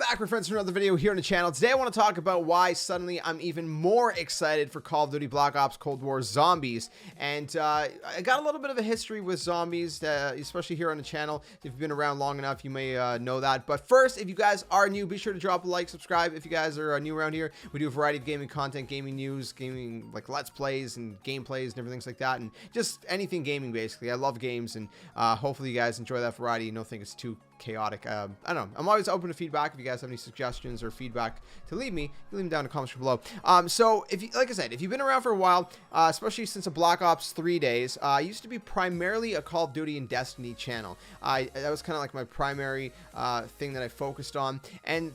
back, my friends, for another video here on the channel. Today I want to talk about why suddenly I'm even more excited for Call of Duty Black Ops Cold War Zombies. And I got a little bit of a history with zombies, especially here on the channel. If you've been around long enough, you may know that. But first, if you guys are new, be sure to drop a like, subscribe. If you guys are new around here, we do a variety of gaming content, gaming news, gaming like Let's Plays and gameplays and everything like that. And just anything gaming, basically. I love games, and hopefully you guys enjoy that variety and don't think it's too chaotic. I don't know. I'm always open to feedback. If you guys have any suggestions or feedback to leave me, you can leave them down in the comments below. So if you, like I said, if you've been around for a while, especially since the Black Ops 3 days, I used to be primarily a Call of Duty and Destiny channel. That was kind of like my primary thing that I focused on. And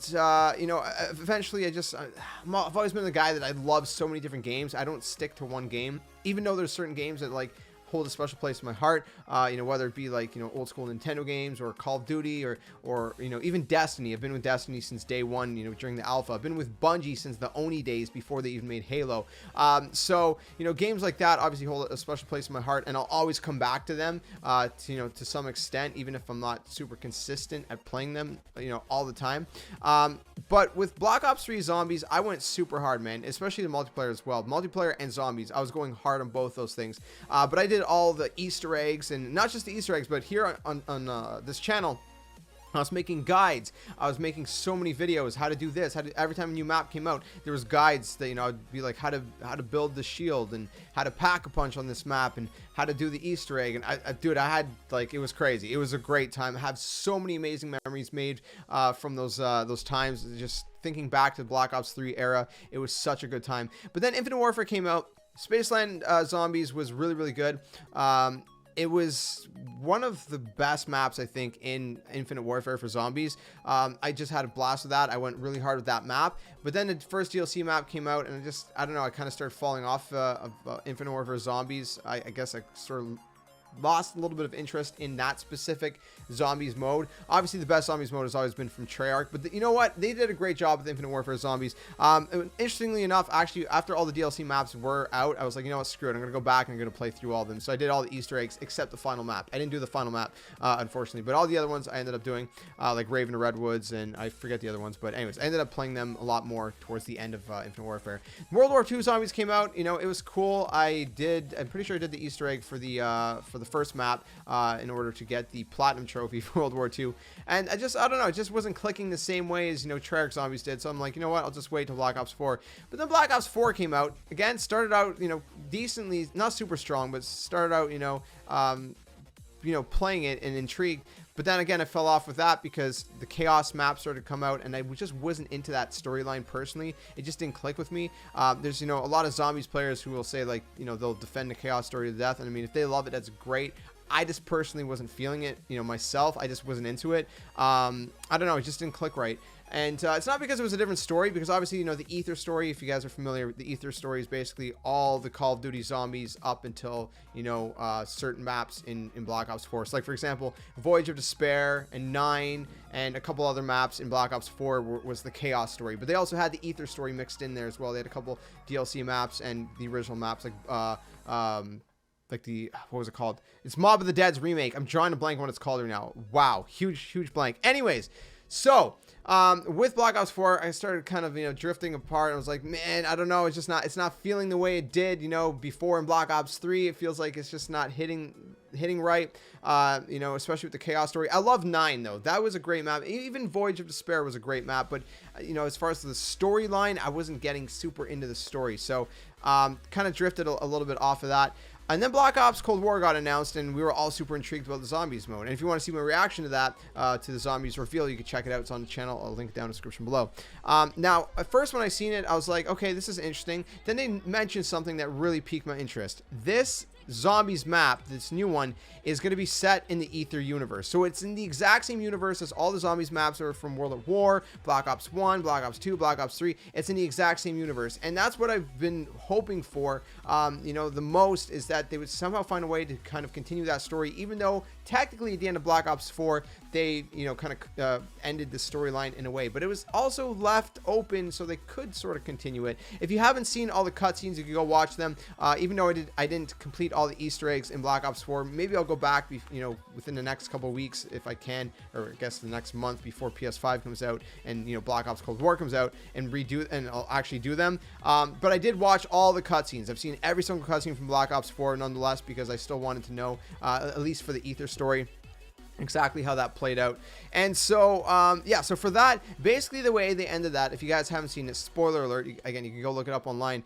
you know, eventually I've always been the guy that I love so many different games. I don't stick to one game, even though there's certain games that like hold a special place in my heart, you know, whether it be like, you know, old school Nintendo games or Call of Duty or you know, even Destiny. I've been with Destiny since day one, you know, during the alpha. I've been with Bungie since the Oni days before they even made Halo. So, you know, games like that obviously hold a special place in my heart, and I'll always come back to them, you know, to some extent, even if I'm not super consistent at playing them, you know, all the time. But with Black Ops 3 Zombies, I went super hard, man, especially the multiplayer as well. Multiplayer and zombies, I was going hard on both those things. But I did all the Easter eggs, and not just the Easter eggs, but here on this channel, I was making guides. I was making so many videos, how to do this, every time a new map came out, there was guides that, you know, I'd be like how to build the shield and how to pack a punch on this map and how to do the Easter egg. And dude, I had, like, it was crazy. It was a great time. I have so many amazing memories made from those times. Just thinking back to the Black Ops 3 era, it was such a good time. But then Infinite Warfare came out. Spaceland Zombies was really, really good. It was one of the best maps, I think, in Infinite Warfare for zombies. I just had a blast with that. I went really hard with that map. But then the first DLC map came out, and I don't know, I kind of started falling off of Infinite Warfare Zombies. I guess I sort of lost a little bit of interest in that specific zombies mode. Obviously, the best zombies mode has always been from Treyarch, but you know what? They did a great job with Infinite Warfare Zombies. Interestingly enough, actually, after all the DLC maps were out, I was like, you know what? Screw it. I'm going to go back and I'm going to play through all of them. So I did all the Easter eggs except the final map. I didn't do the final map, unfortunately, but all the other ones I ended up doing, like Raven Redwoods, and I forget the other ones, but anyways, I ended up playing them a lot more towards the end of Infinite Warfare. World War II Zombies came out. You know, it was cool. I'm pretty sure I did the Easter egg for the first map in order to get the platinum trophy for World War II, and I don't know, it just wasn't clicking the same way as, you know, Treyarch Zombies did. So I'm like, you know what, I'll just wait till Black Ops 4. But then Black Ops 4 came out again, started out, you know, decently, not super strong, but started out, you know, playing it and intrigued. But then again, I fell off with that because the Chaos map started to come out, and I just wasn't into that storyline personally. It just didn't click with me. There's, you know, a lot of Zombies players who will say, like, you know, they'll defend the Chaos story to death. And I mean, if they love it, that's great. I just personally wasn't feeling it, you know, myself. I just wasn't into it. I don't know, it just didn't click right. And it's not because it was a different story, because obviously, you know, the Ether story, if you guys are familiar, the Ether story is basically all the Call of Duty Zombies up until, you know, certain maps in Black Ops 4. So, like, for example, Voyage of Despair and 9 and a couple other maps in Black Ops 4 was the Chaos story. But they also had the Ether story mixed in there as well. They had a couple DLC maps and the original maps, like the, what was it called? It's Mob of the Dead's remake. I'm drawing a blank on what it's called right now. Wow, huge blank. Anyways, so with Black Ops 4, I started kind of, you know, drifting apart. I was like, man, I don't know, it's not feeling the way it did, you know, before in Black Ops 3. It feels like it's just not hitting right, you know, especially with the Chaos story. I love 9 though. That was a great map. Even Voyage of Despair was a great map, but you know, as far as the storyline, I wasn't getting super into the story. So kind of drifted a little bit off of that. And then Black Ops Cold War got announced, and we were all super intrigued about the Zombies mode. And if you want to see my reaction to that, to the Zombies reveal, you can check it out. It's on the channel. I'll link it down in the description below. Now, at first when I seen it, I was like, okay, this is interesting. Then they mentioned something that really piqued my interest. This Zombies map, this new one, is going to be set in the Ether universe. So it's in the exact same universe as all the Zombies maps are from World at War, Black Ops 1, Black Ops 2, Black Ops 3. It's in the exact same universe. And that's what I've been hoping for, you know, the most, is that they would somehow find a way to kind of continue that story, even though technically at the end of Black Ops 4, they, you know, kind of ended the storyline in a way, but it was also left open so they could sort of continue it. If you haven't seen all the cutscenes, you can go watch them. Even though I didn't complete all the Easter eggs in Black Ops 4, maybe I'll go back, you know, within the next couple of weeks if I can, or I guess the next month before PS5 comes out and, you know, Black Ops Cold War comes out, and I'll actually do them. But I did watch all the cutscenes. I've seen every single cutscene from Black Ops 4 nonetheless, because I still wanted to know, at least for the Ether story, exactly how that played out. And so yeah, so for that, basically the way they ended that, if you guys haven't seen it, spoiler alert, again, you can go look it up online.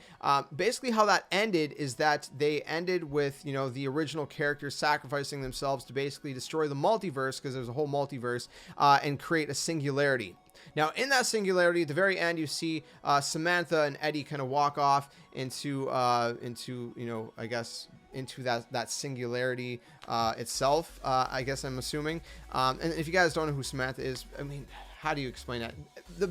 Basically how that ended is that they ended with, you know, the original characters sacrificing themselves to basically destroy the multiverse, because there's a whole multiverse, and create a singularity. Now, in that singularity, at the very end, you see Samantha and Eddie kind of walk off into you know, I guess, into that singularity itself, I guess I'm assuming. And if you guys don't know who Samantha is, I mean, how do you explain that? The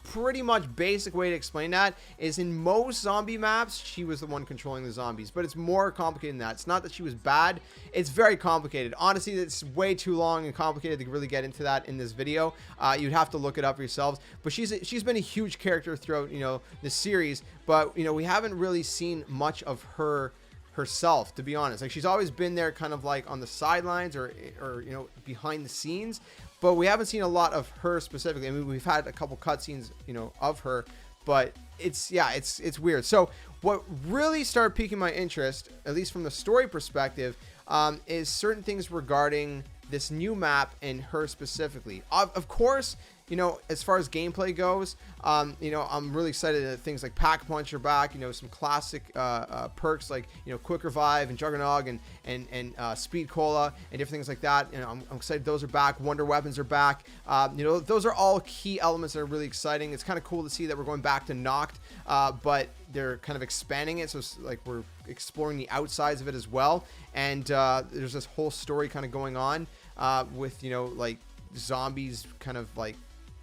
pretty much basic way to explain that is, in most zombie maps, she was the one controlling the zombies, but it's more complicated than that. It's not that she was bad, it's very complicated. Honestly, it's way too long and complicated to really get into that in this video. You'd have to look it up yourselves, but she's been a huge character throughout, you know, the series, but, you know, we haven't really seen much of her herself, to be honest. Like, she's always been there kind of like on the sidelines or you know, behind the scenes, but we haven't seen a lot of her specifically. I mean, we've had a couple cutscenes, you know, of her, but it's weird. So what really started piquing my interest, at least from the story perspective, is certain things regarding this new map and her specifically. Of course, you know, as far as gameplay goes, you know, I'm really excited that things like Pack Punch are back. You know, some classic perks like, you know, Quick Revive and Juggernog and Speed Cola and different things like that. You know, I'm excited those are back. Wonder Weapons are back. You know, those are all key elements that are really exciting. It's kind of cool to see that we're going back to Noct, but they're kind of expanding it, so it's like we're exploring the outsides of it as well. And there's this whole story kind of going on with, you know, like zombies kind of like,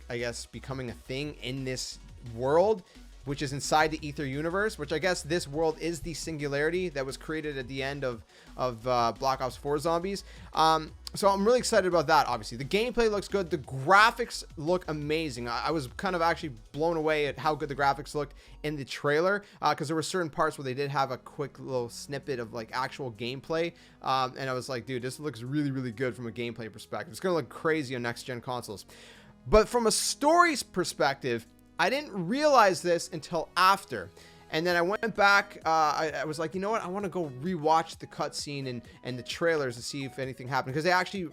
I guess, becoming a thing in this world, which is inside the Ether universe, which I guess this world is the singularity that was created at the end of Black Ops 4 zombies. So I'm really excited about that. Obviously, the gameplay looks good. The graphics look amazing. I was kind of actually blown away at how good the graphics looked in the trailer, because there were certain parts where they did have a quick little snippet of like actual gameplay, and I was like, dude, this looks really, really good from a gameplay perspective. It's gonna look crazy on next gen consoles. But from a stories perspective, I didn't realize this until after. And then I went back, I was like, you know what, I want to go rewatch the cutscene and the trailers to see if anything happened. Because they actually,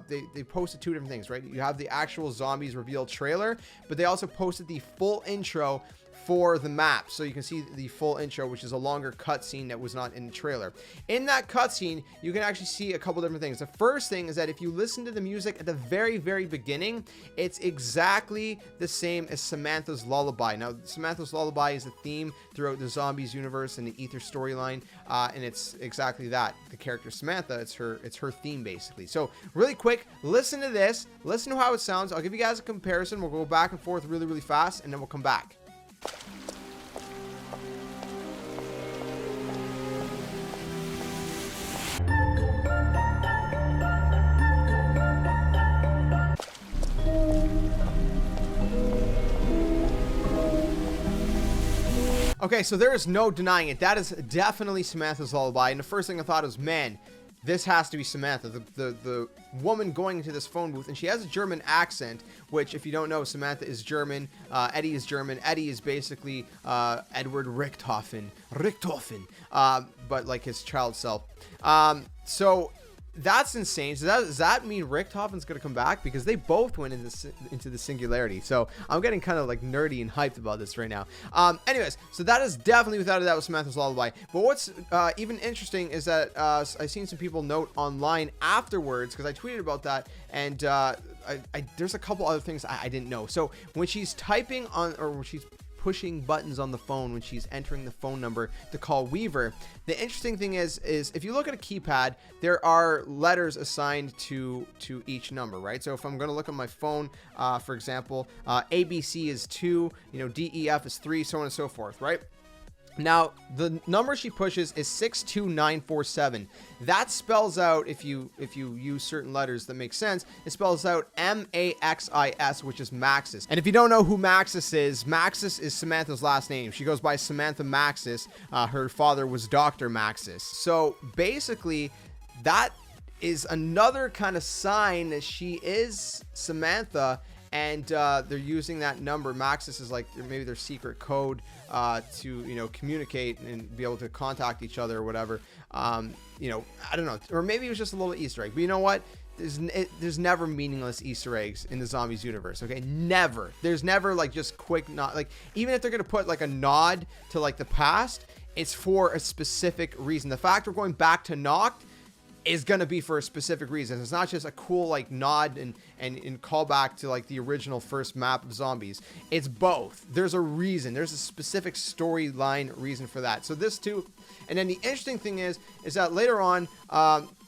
they posted two different things, right? You have the actual zombies reveal trailer, but they also posted the full intro for the map, so you can see the full intro, which is a longer cutscene that was not in the trailer. In that cutscene, you can actually see a couple different things. The first thing is that if you listen to the music at the very, very beginning, it's exactly the same as Samantha's Lullaby. Now, Samantha's Lullaby is a theme throughout the Zombies universe and the Ether storyline, and it's exactly that. The character Samantha, it's her theme basically. So really quick, listen to this, listen to how it sounds. I'll give you guys a comparison. We'll go back and forth really, really fast, and then we'll come back. Okay, so there is no denying it. That is definitely Samantha's Lullaby. And the first thing I thought was, man, this has to be Samantha, the woman going into this phone booth. And she has a German accent, which, if you don't know, Samantha is German. Eddie is German. Eddie is basically Edward Richthofen, but like his child self. So that's insane. So does that mean Richthofen's going to come back? Because they both went into the singularity. So I'm getting kind of like nerdy and hyped about this right now. Anyways, so that is definitely without a doubt Samantha's Lullaby. But what's even interesting is that I've seen some people note online afterwards, because I tweeted about that, and there's a couple other things I didn't know. So when she's typing on, or when she's pushing buttons on the phone when she's entering the phone number to call Weaver, the interesting thing is if you look at a keypad, there are letters assigned to each number, right? So if I'm going to look at my phone, for example, ABC is 2, you know, DEF is 3, so on and so forth, right? Now, the number she pushes is 62947. That spells out, if you use certain letters that make sense, it spells out Maxis, which is Maxis. And if you don't know who Maxis is Samantha's last name. She goes by Samantha Maxis. Her father was Dr. Maxis. So basically, that is another kind of sign that she is Samantha. And they're using that number. Maxis is like maybe their secret code to communicate and be able to contact each other or whatever. I don't know, or maybe it was just a little Easter egg. But you know what? There's never meaningless Easter eggs in the Zombies universe. Okay, never. There's never like just quick nod. Like even if they're gonna put like a nod to like the past, it's for a specific reason. The fact we're going back to Noct is going to be for a specific reason. It's not just a cool like nod and callback to like the original first map of Zombies. It's both. There's a reason. There's a specific storyline reason for that. So this too. And then the interesting thing is that later on,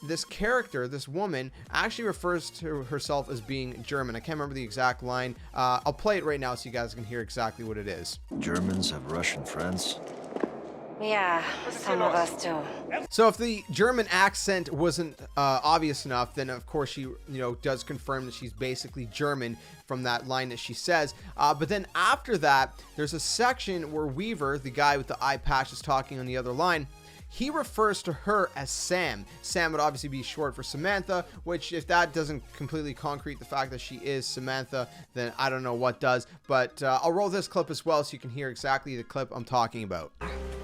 this character, this woman, actually refers to herself as being German. I can't remember the exact line. I'll play it right now so you guys can hear exactly what it is. Germans have Russian friends. Yeah, some of us do. So if the German accent wasn't obvious enough, then of course she, does confirm that she's basically German from that line that she says. But then after that, there's a section where Weaver, the guy with the eye patch, is talking on the other line. He refers to her as Sam. Sam would obviously be short for Samantha, which if that doesn't completely concrete the fact that she is Samantha, then I don't know what does. But I'll roll this clip as well so you can hear exactly the clip I'm talking about.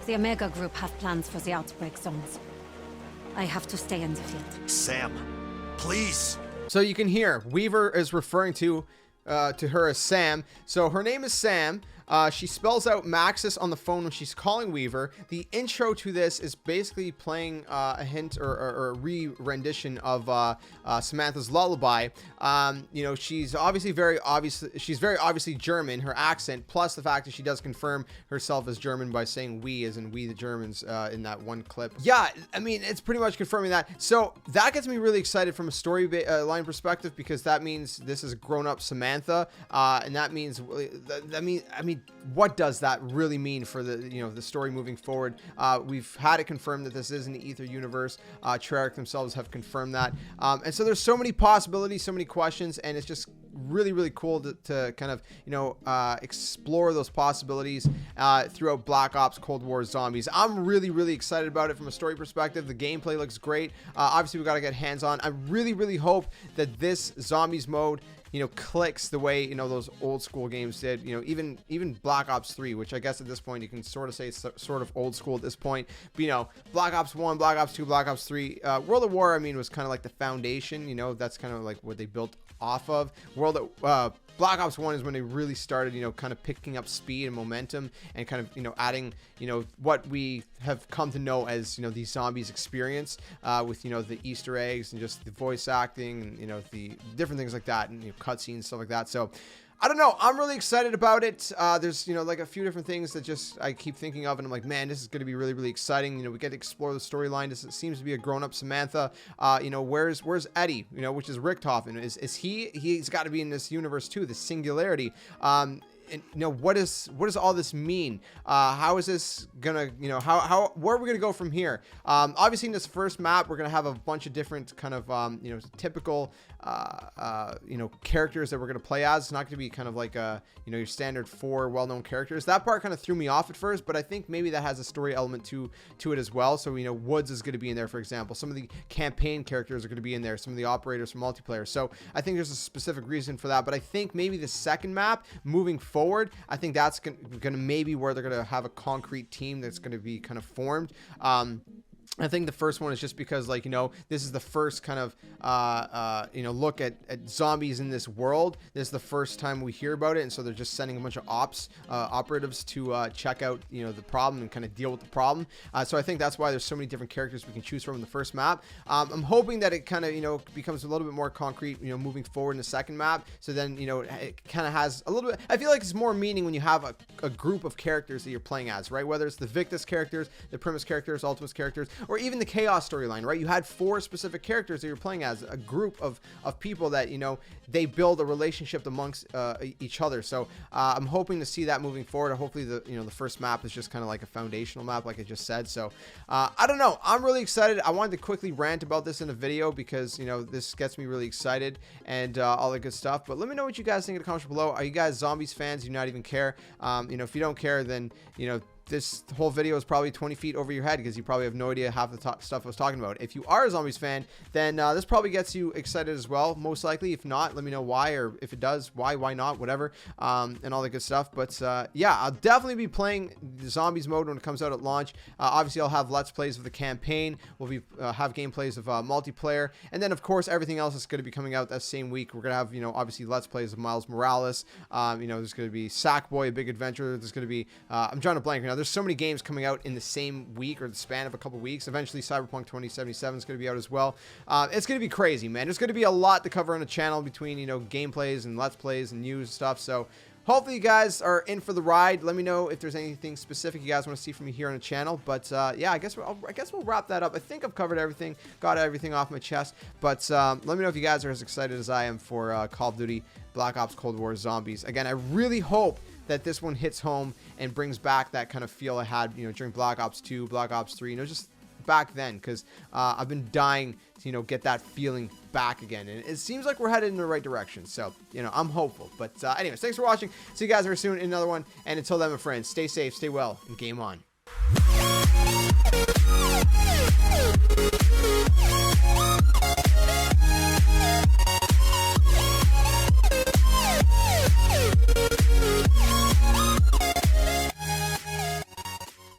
The Omega Group have plans for the outbreak zones. I have to stay in the field. Sam, please. So you can hear Weaver is referring to her as Sam. So her name is Sam. She spells out Maxis on the phone when she's calling Weaver. The intro to this is basically playing a hint or a re-rendition of Samantha's lullaby. She's very obviously German, her accent, plus the fact that she does confirm herself as German by saying we, as in we the Germans, in that one clip. Yeah, I mean, it's pretty much confirming that. So that gets me really excited from a story line perspective, because that means this is grown-up Samantha, and that means, what does that really mean for the the story moving forward? We've had it confirmed that this is an Ether universe. Treyarch themselves have confirmed that, and so there's so many possibilities, so many questions, and it's just really cool to kind of explore those possibilities throughout Black Ops Cold War Zombies. I'm really excited about it from a story perspective. The gameplay looks great. Obviously we got to get hands on. I really hope that this Zombies mode clicks the way those old school games did. Even Black Ops 3, which I guess at this point you can sort of say it's sort of old school at this point. But Black Ops 1, Black Ops 2, Black Ops 3, World at War, was kind of like the foundation. That's kind of like what they built off of. Black Ops 1 is when they really started, kind of picking up speed and momentum and kind of, adding, what we have come to know as, the Zombies experience with, the Easter eggs and just the voice acting and, the different things like that, and, cutscenes, stuff like that. So I don't know. I'm really excited about it. There's, like a few different things that just I keep thinking of, and I'm like, man, this is going to be really exciting. We get to explore the storyline. This seems to be a grown-up Samantha. Where's Eddie? Which is Richthofen. Is he's got to be in this universe too? The singularity. And what does all this mean? How is this gonna, where are we gonna go from here? Obviously in this first map, we're gonna have a bunch of different kind of, typical, characters that we're gonna play as. It's not gonna be kind of like your standard 4 well-known characters. That part kind of threw me off at first, but I think maybe that has a story element to it as well. So Woods is gonna be in there, for example. Some of the campaign characters are gonna be in there. Some of the operators from multiplayer. So I think there's a specific reason for that. But I think maybe the second map moving forward, I think that's gonna maybe where they're gonna have a concrete team that's gonna be kind of formed. I think the first one is just because, like, this is the first kind of, look at zombies in this world. This is the first time we hear about it, and so they're just sending a bunch of operatives to check out, the problem and kind of deal with the problem. So I think that's why there's so many different characters we can choose from in the first map. I'm hoping that it kind of, becomes a little bit more concrete, moving forward in the second map. So then, it kind of has a little bit, I feel like it's more meaning when you have a group of characters that you're playing as, right? Whether it's the Victus characters, the Primus characters, Ultimus characters, or even the Chaos storyline, right? You had 4 specific characters that you're playing as, a group of people that, you know, they build a relationship amongst each other. So I'm hoping to see that moving forward. Hopefully the first map is just kind of like a foundational map, like I just said. So I don't know, I'm really excited. I wanted to quickly rant about this in a video because, you know, this gets me really excited and all that good stuff. But let me know what you guys think in the comments below. Are you guys Zombies fans? Do you not even care? You know, if you don't care, then, you know, this whole video is probably 20 feet over your head because you probably have no idea half the stuff I was talking about. If you are a Zombies fan, then this probably gets you excited as well, most likely. If not, let me know why, or if it does, why not, whatever, and all that good stuff. But yeah, I'll definitely be playing the Zombies mode when it comes out at launch. Obviously, I'll have Let's Plays of the campaign. We'll be have gameplays of multiplayer, and then of course everything else is going to be coming out that same week. We're gonna have, you know, obviously Let's Plays of Miles Morales. You know, there's going to be Sackboy: A Big Adventure. There's going to be I'm drawing a blank right now. There's so many games coming out in the same week or the span of a couple weeks. Eventually, Cyberpunk 2077 is going to be out as well. It's going to be crazy, man. There's going to be a lot to cover on the channel between, you know, gameplays and Let's Plays and news and stuff. So hopefully you guys are in for the ride. Let me know if there's anything specific you guys want to see from me here on the channel. But yeah, I guess we'll wrap that up. I think I've covered everything, got everything off my chest. But let me know if you guys are as excited as I am for Call of Duty Black Ops Cold War Zombies. Again, I really hope that this one hits home and brings back that kind of feel I had, you know, during Black Ops 2, Black Ops 3, you know, just back then, because I've been dying to, you know, get that feeling back again, and it seems like we're headed in the right direction. So, you know, I'm hopeful. But anyways, thanks for watching. See you guys very soon in another one, and until then, my friends, stay safe, stay well, and game on.